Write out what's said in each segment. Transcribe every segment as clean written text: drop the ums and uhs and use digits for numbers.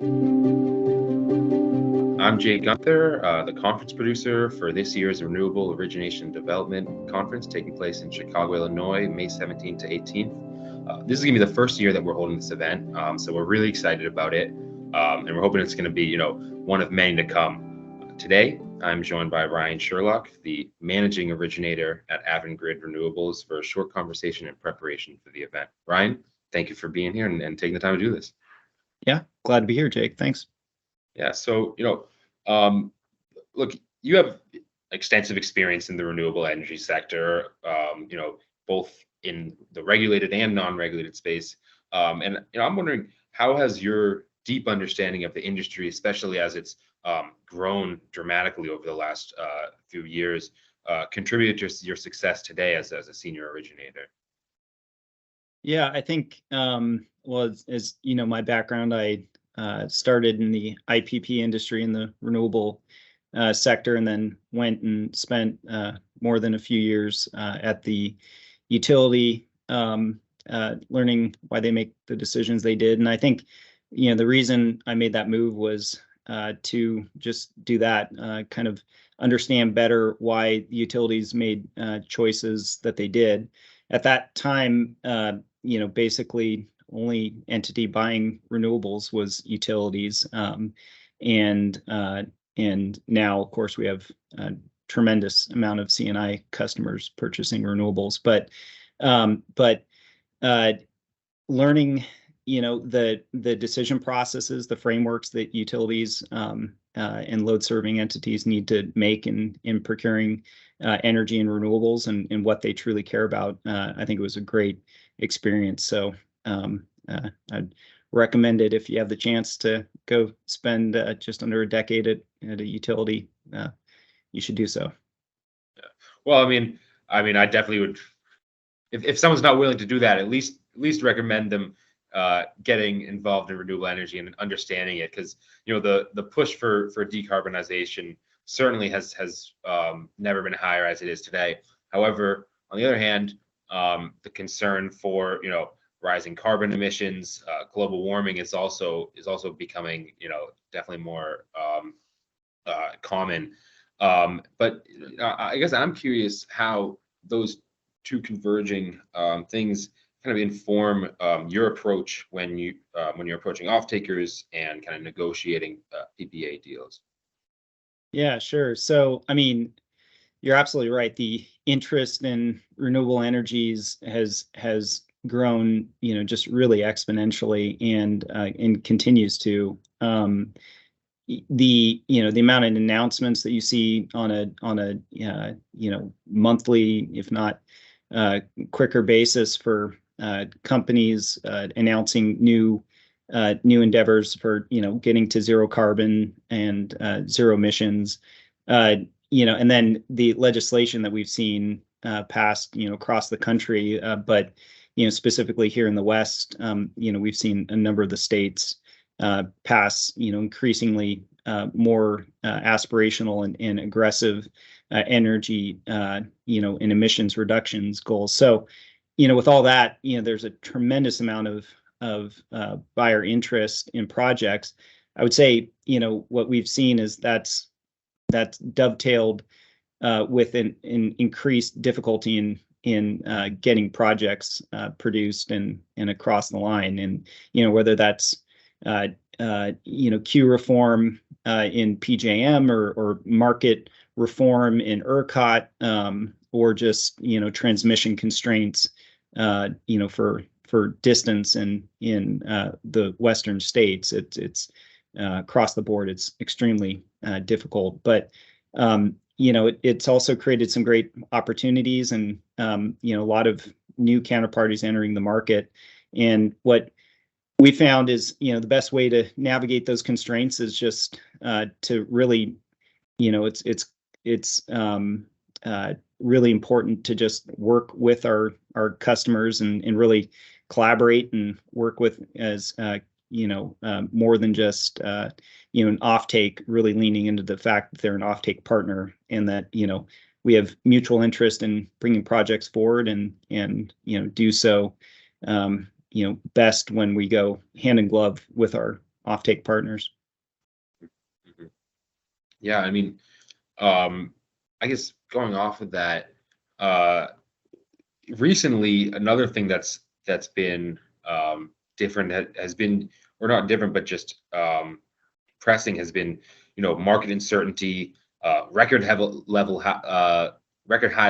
I'm Jake Gunther, the conference producer for this year's Renewable Origination Development Conference taking place in Chicago, Illinois, May 17th to 18th. This is going to be the first year that we're holding this event, so we're really excited about it, and we're hoping it's going to be, one of many to come. Today, I'm joined by Ryan Sherlock, the managing originator at Avangrid Renewables, for a short conversation in preparation for the event. Ryan, thank you for being here and taking the time to do this. Yeah, glad to be here, Jake. Thanks. Yeah, so, look, you have extensive experience in the renewable energy sector, both in the regulated and non-regulated space. And I'm wondering, how has your deep understanding of the industry, especially as it's grown dramatically over the last few years, contributed to your success today as a senior originator? Yeah, I think, well, as you know, my background, I started in the IPP industry in the renewable sector, and then went and spent more than a few years at the utility, learning why they make the decisions they did. And I think, the reason I made that move was to just do that, kind of understand better why the utilities made choices that they did. At that time, basically only entity buying renewables was utilities, and now, of course, we have a tremendous amount of C&I customers purchasing renewables. But learning, the decision processes, the frameworks that utilities and load serving entities need to make in procuring energy and renewables, and what they truly care about, I think it was a great experience. So I'd recommend it if you have the chance to go spend just under a decade at a utility. You should do so. Yeah. Well, I definitely would. If someone's not willing to do that, at least recommend them getting involved in renewable energy and understanding it, because the push for decarbonization certainly has never been higher as it is today. However, on the other hand, the concern for rising carbon emissions, global warming is also becoming definitely more common. But I guess I'm curious how those two converging things kind of inform your approach when you're approaching off-takers and kind of negotiating PPA deals. Yeah, sure. So, you're absolutely right. The interest in renewable energies has grown, just really exponentially, and continues to. The amount of announcements that you see on a monthly, if not quicker basis, for companies announcing new endeavors for getting to zero carbon and zero emissions, and then the legislation that we've seen passed across the country, but specifically here in the West, we've seen a number of the states pass increasingly more aspirational and aggressive energy and emissions reductions goals. So with all that, there's a tremendous amount of buyer interest in projects. I would say what we've seen is that's dovetailed with an increased difficulty in getting projects produced and across the line, and whether that's queue reform in PJM, or market reform in ERCOT, or just transmission constraints for distance in the western states. It's across the board, it's extremely difficult, but it's also created some great opportunities, and a lot of new counterparties entering the market. And what we found is the best way to navigate those constraints is just to really, it's really important to just work with our customers and really collaborate and work with as more than just an offtake, really leaning into the fact that they're an offtake partner, and that we have mutual interest in bringing projects forward, and do so best when we go hand in glove with our offtake partners. Mhm. Yeah, I mean, I guess going off of that, uh, recently another thing that's been different has been, or not different, but just pressing, has been, market uncertainty, record high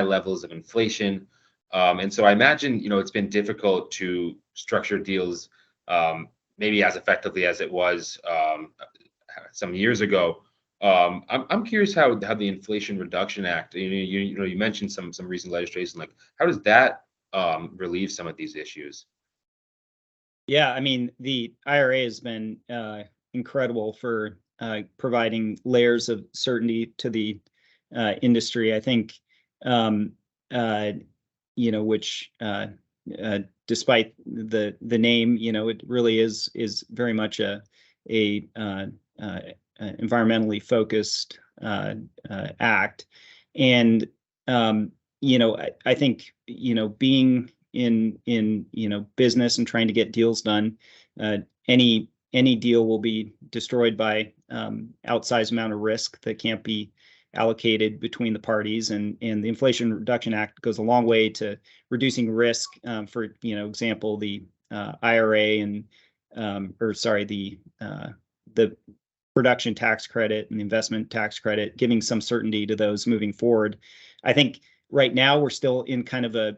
levels of inflation, and so I imagine, it's been difficult to structure deals, maybe as effectively as it was some years ago. I'm curious how the Inflation Reduction Act, you mentioned some recent legislation, like how does that relieve some of these issues? Yeah, I mean, the IRA has been incredible for providing layers of certainty to the industry. I think, um, uh, which despite the name, it really is very much a environmentally focused act, and I think being in business and trying to get deals done, uh, any deal will be destroyed by outsized amount of risk that can't be allocated between the parties, and the Inflation Reduction Act goes a long way to reducing risk. For example, the IRA and or sorry, the production tax credit and the investment tax credit, giving some certainty to those moving forward. I think right now we're still in kind of a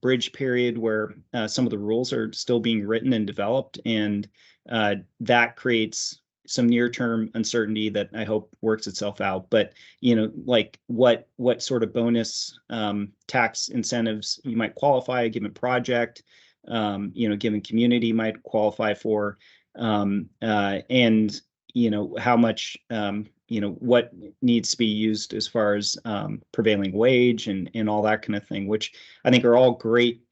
bridge period where some of the rules are still being written and developed, and that creates some near-term uncertainty that I hope works itself out. But like what sort of bonus tax incentives you might qualify a given project, given community might qualify for, and how much what needs to be used as far as prevailing wage and all that kind of thing, which I think are all great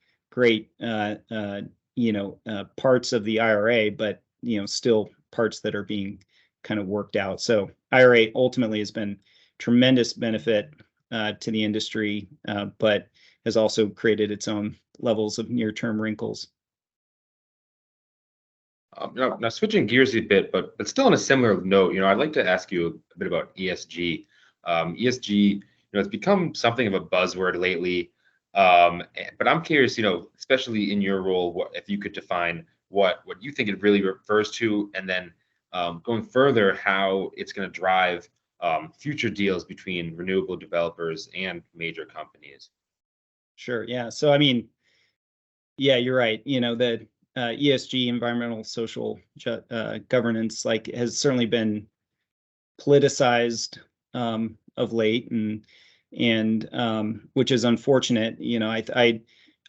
parts of the IRA, but still parts that are being kind of worked out. So IRA ultimately has been tremendous benefit to the industry, but has also created its own levels of near-term wrinkles. Now, switching gears a bit, but still on a similar note, I'd like to ask you a bit about ESG. ESG, it's become something of a buzzword lately. But I'm curious, especially in your role, if you could define what you think it really refers to, and then going further, how it's going to drive future deals between renewable developers and major companies. Sure. Yeah. So I mean, yeah, you're right. The ESG, environmental social governance, like has certainly been politicized of late, and which is unfortunate.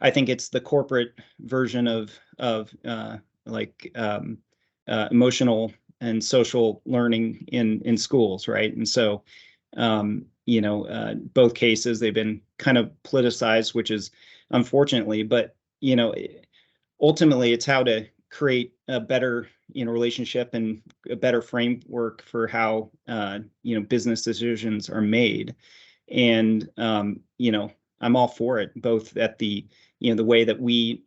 I think it's the corporate version of like emotional and social learning in schools, right? And so both cases they've been kind of politicized, which is unfortunately, but ultimately it's how to create a better relationship and a better framework for how business decisions are made. And I'm all for it, both at the the way that we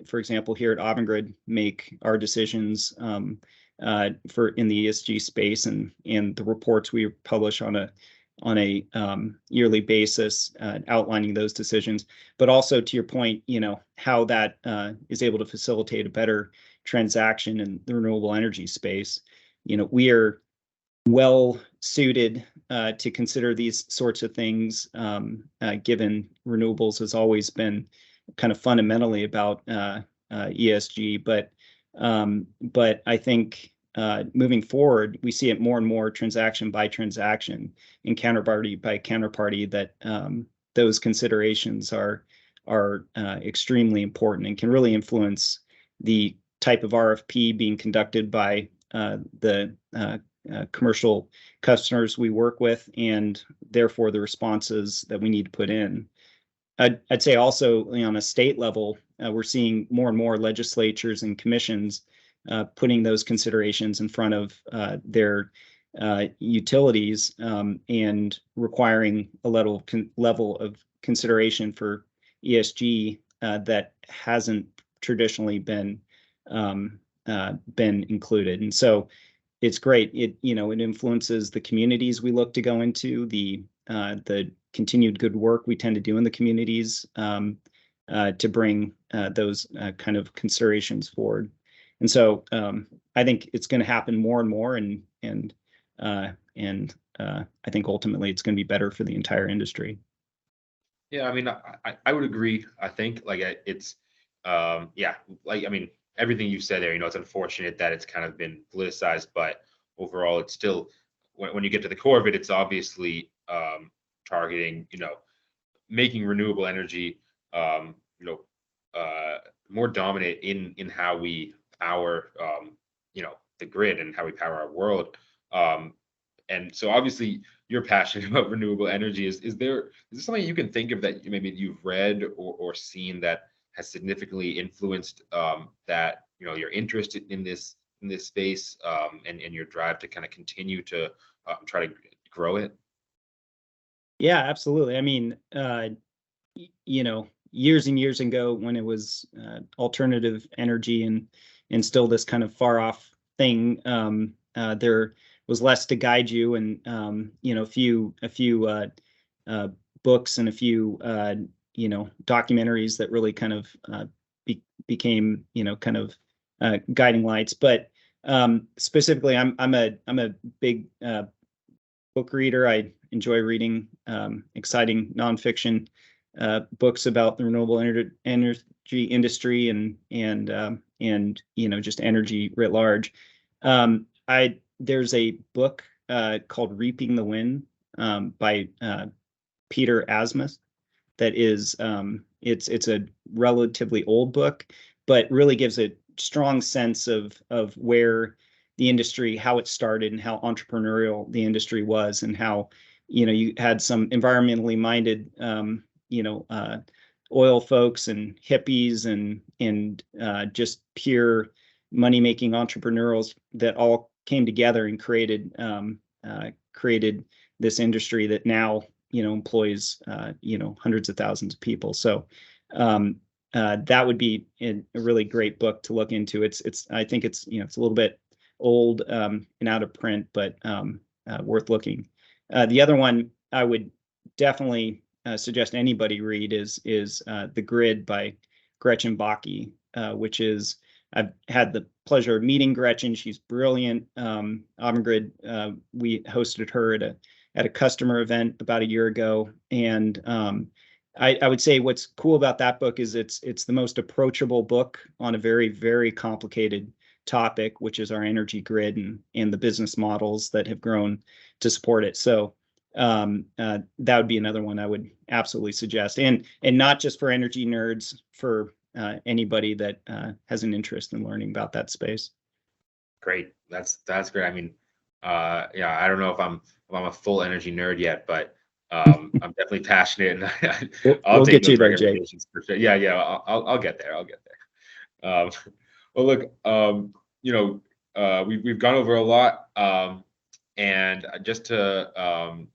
for example here at Avangrid make our decisions for in the ESG space, and the reports we publish on a yearly basis, outlining those decisions, but also to your point, how that is able to facilitate a better transaction in the renewable energy space. We are well suited to consider these sorts of things, given renewables has always been kind of fundamentally about ESG, but I think moving forward, we see it more and more transaction by transaction and counterparty by counterparty that those considerations are extremely important and can really influence the type of RFP being conducted by the commercial customers we work with, and therefore the responses that we need to put in. I'd say also on a state level, we're seeing more and more legislatures and commissions putting those considerations in front of their utilities, and requiring a level of consideration for ESG that hasn't traditionally been been included. And so it's great. It influences the communities we look to go into, the continued good work we tend to do in the communities, to bring those kind of considerations forward. And so I think it's going to happen more and more, and I think ultimately it's going to be better for the entire industry. Yeah, I mean, I would agree. I think like it's yeah, like I mean, everything you said there, it's unfortunate that it's kind of been politicized, but overall, it's still when you get to the core of it, it's obviously targeting, making renewable energy, more dominant in how we power, the grid and how we power our world. And so obviously you're passionate about renewable energy. Is there something you can think of that maybe you've read or seen that has significantly influenced that your interest in this space, and your drive to kind of continue to try to grow it? Yeah, absolutely. I mean, years and years ago when it was alternative energy and still this kind of far off thing, there was less to guide you, and a few books and a few documentaries that really kind of became kind of guiding lights. But specifically, I'm a big book reader. I enjoy reading exciting nonfiction books about the renewable energy industry and just energy writ large. There's a book called Reaping the Wind by Peter Asmus that is it's a relatively old book, but really gives a strong sense of where the industry, how it started and how entrepreneurial the industry was, and how you had some environmentally minded oil folks and hippies and just pure money making entrepreneurs that all came together and created this industry that now employs hundreds of thousands of people. So that would be a really great book to look into. I think it's it's a little bit old and out of print, but worth looking. The other one I would definitely suggest anybody read is The Grid by Gretchen Bakke, which is, I've had the pleasure of meeting Gretchen. She's brilliant. Avangrid, we hosted her at a customer event about a year ago, and I would say what's cool about that book is it's the most approachable book on a very, very complicated topic, which is our energy grid and the business models that have grown to support it. So that would be another one I would absolutely suggest, and not just for energy nerds, for anybody that has an interest in learning about that space. Great, that's great. I mean, yeah, I don't know if I'm a full energy nerd yet, but I'm definitely passionate, and I'll We'll take get you those there, Jake. recommendations for sure. Yeah, yeah, I'll get there. I'll get there. Well, look, we've gone over a lot, and just to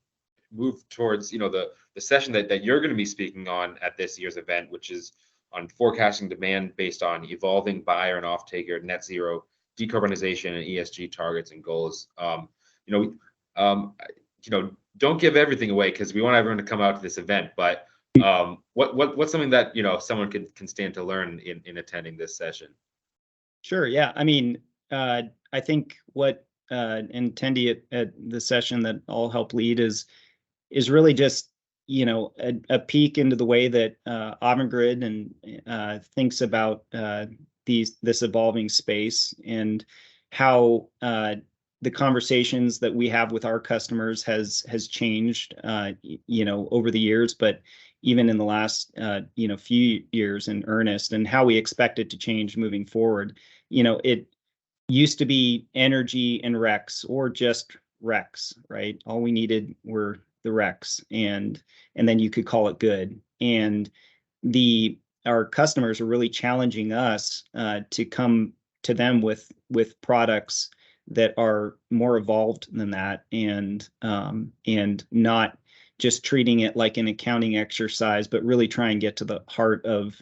move towards the session that you're going to be speaking on at this year's event, which is on forecasting demand based on evolving buyer and off-taker net zero decarbonization and ESG targets and goals. Don't give everything away because we want everyone to come out to this event. But what's something that someone can stand to learn in attending this session? Sure. Yeah. I mean, I think what an attendee at the session that I'll help lead is really just a peek into the way that Avangrid and thinks about this evolving space, and how the conversations that we have with our customers has changed over the years, but even in the last few years in earnest, and how we expect it to change moving forward. It used to be energy and RECs, or just RECs, right? All we needed were the RECs, and then you could call it good. And our customers are really challenging us to come to them with products that are more evolved than that, and not just treating it like an accounting exercise, but really try and get to the heart of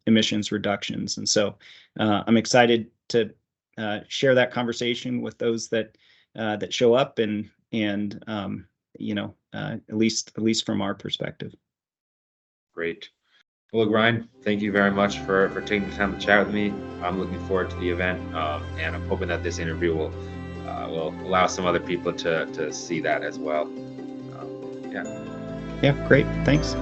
emissions reductions. And so I'm excited to share that conversation with those that show up, and at least from our perspective. Great. Well, look, Ryan, thank you very much for taking the time to chat with me. I'm looking forward to the event, and I'm hoping that this interview will allow some other people to see that as well. Yeah. Yeah, great. Thanks.